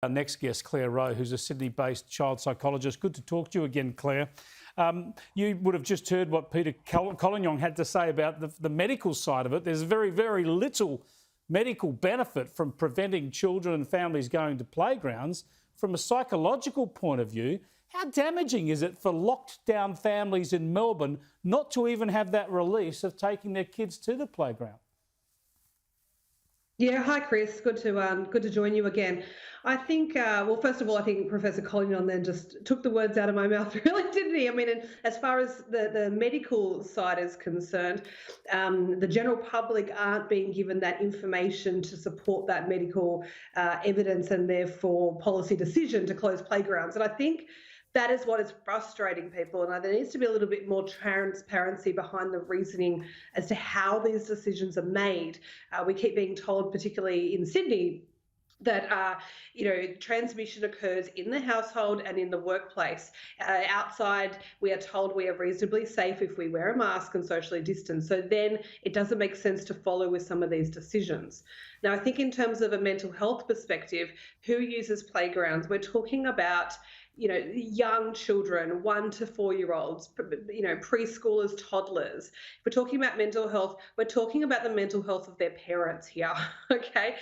Our next guest, Clare Rowe, who's a Sydney-based child psychologist. Good to talk to you again, Clare. You would have just heard what Peter Collignon had to say about the medical side of it. There's very, very little medical benefit from preventing children and families going to playgrounds. From a psychological point of view, how damaging is it for locked down families in Melbourne not to even have that release of taking their kids to the playground? Yeah, hi Chris. Good to join you again. I think, well, first of all, I think Professor Collignon then just took the words out of my mouth, really, didn't he? I mean, and as far as the medical side is concerned, the general public aren't being given that information to support that medical evidence and therefore policy decision to close playgrounds. And I think that is what is frustrating people, and there needs to be a little bit more transparency behind the reasoning as to how these decisions are made. We keep being told, particularly in Sydney, that transmission occurs in the household and in the workplace. Outside, we are told we are reasonably safe if we wear a mask and socially distance. So then it doesn't make sense to follow with some of these decisions. Now, I think in terms of a mental health perspective, who uses playgrounds? We're talking about young children, 1 to 4 year olds, preschoolers, toddlers. We're talking about mental health. We're talking about the mental health of their parents here. Okay.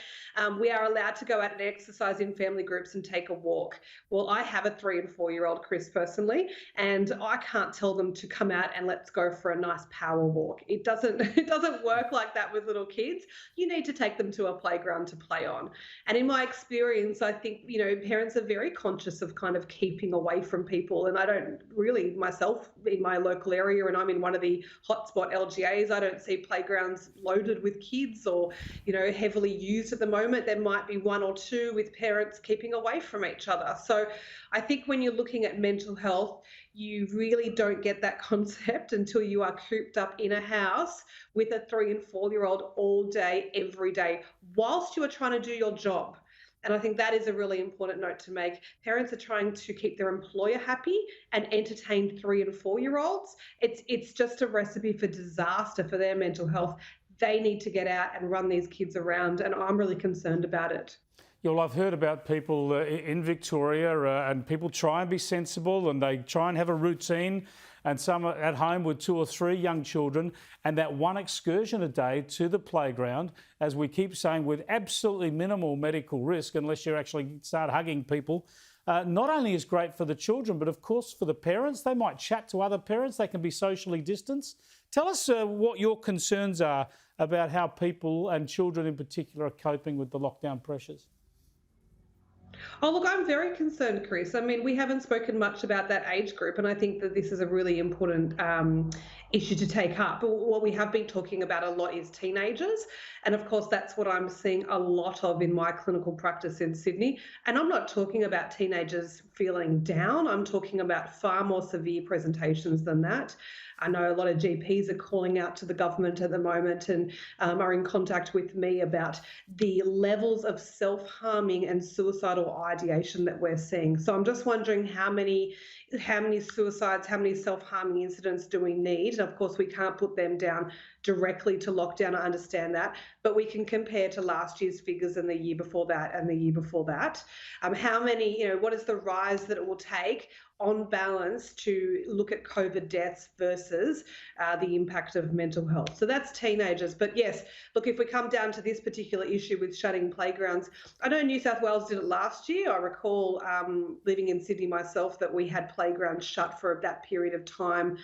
We are allowed to go out and exercise in family groups and take a walk. Well, I have a 3 and 4 year old, Chris, personally, and I can't tell them to come out and let's go for a nice power walk. It doesn't work like that with little kids. You need to take them to a playground to play on. And in my experience, I think, parents are very conscious of kind of keeping away from people. And I don't really myself in my local area, and I'm in one of the hotspot LGAs, I don't see playgrounds loaded with kids or, heavily used at the moment. There might be 1 or 2 with parents keeping away from each other. So I think when you're looking at mental health, you really don't get that concept until you are cooped up in a house with a 3 and 4 year old all day, every day, whilst you are trying to do your job. And I think that is a really important note to make. Parents are trying to keep their employer happy and entertain 3 and 4 year olds. It's just a recipe for disaster for their mental health. They need to get out and run these kids around, and I'm really concerned about it. Yeah, well, I've heard about people in Victoria and people try and be sensible and they try and have a routine, and some are at home with 2 or 3 young children, and that one excursion a day to the playground, as we keep saying, with absolutely minimal medical risk unless you actually start hugging people, not only is great for the children, but of course for the parents. They might chat to other parents. They can be socially distanced. Tell us what your concerns are about how people and children in particular are coping with the lockdown pressures. Oh, look, I'm very concerned, Chris. I mean, we haven't spoken much about that age group, and I think that this is a really important issue to take up. But what we have been talking about a lot is teenagers, and of course, that's what I'm seeing a lot of in my clinical practice in Sydney. And I'm not talking about teenagers feeling down. I'm talking about far more severe presentations than that. I know a lot of GPs are calling out to the government at the moment and are in contact with me about the levels of self-harming and suicidal ideation that we're seeing. So I'm just wondering how many suicides, how many self-harming incidents do we need? And of course, we can't put them down directly to lockdown. I understand that, but we can compare to last year's figures and the year before that and the year before that. How many, what is the rise that it will take on balance to look at COVID deaths versus the impact of mental health? So that's teenagers. But yes, look, if we come down to this particular issue with shutting playgrounds, I know New South Wales did it last year. I recall living in Sydney myself that we had playgrounds shut for that period of time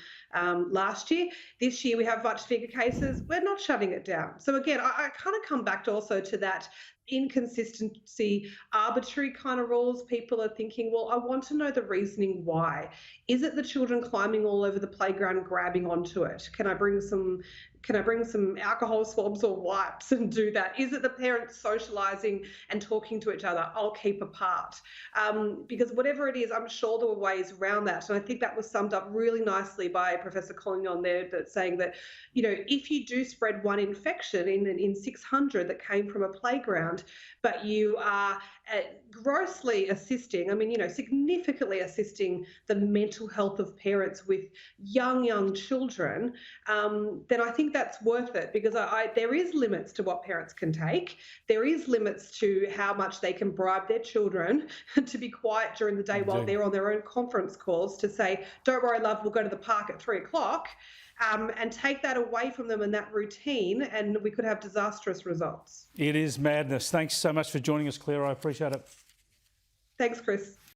last year. This year we have much bigger cases. We're not shutting it down. So again, I kind of come back to also to that inconsistency, arbitrary kind of rules. People are thinking, well, I want to know the reasoning why. Is it the children climbing all over the playground and grabbing onto it? Can I bring some alcohol swabs or wipes and do that? Is it the parents socialising and talking to each other? I'll keep apart. Because whatever it is, I'm sure there were ways around that. And I think that was summed up really nicely by Professor Collignon there, but saying that, if you do spread one infection in 600 that came from a playground, but you are grossly assisting, I mean, significantly assisting the mental health of parents with young children, then I think that's worth it, because there is limits to what parents can take. There is limits to how much they can bribe their children to be quiet during the day while Indeed. they're on their own conference calls, to say, don't worry, love, we'll go to the park at 3 o'clock. And take that away from them in that routine, and we could have disastrous results. It is madness. Thanks so much for joining us, Clare. I appreciate it. Thanks, Chris.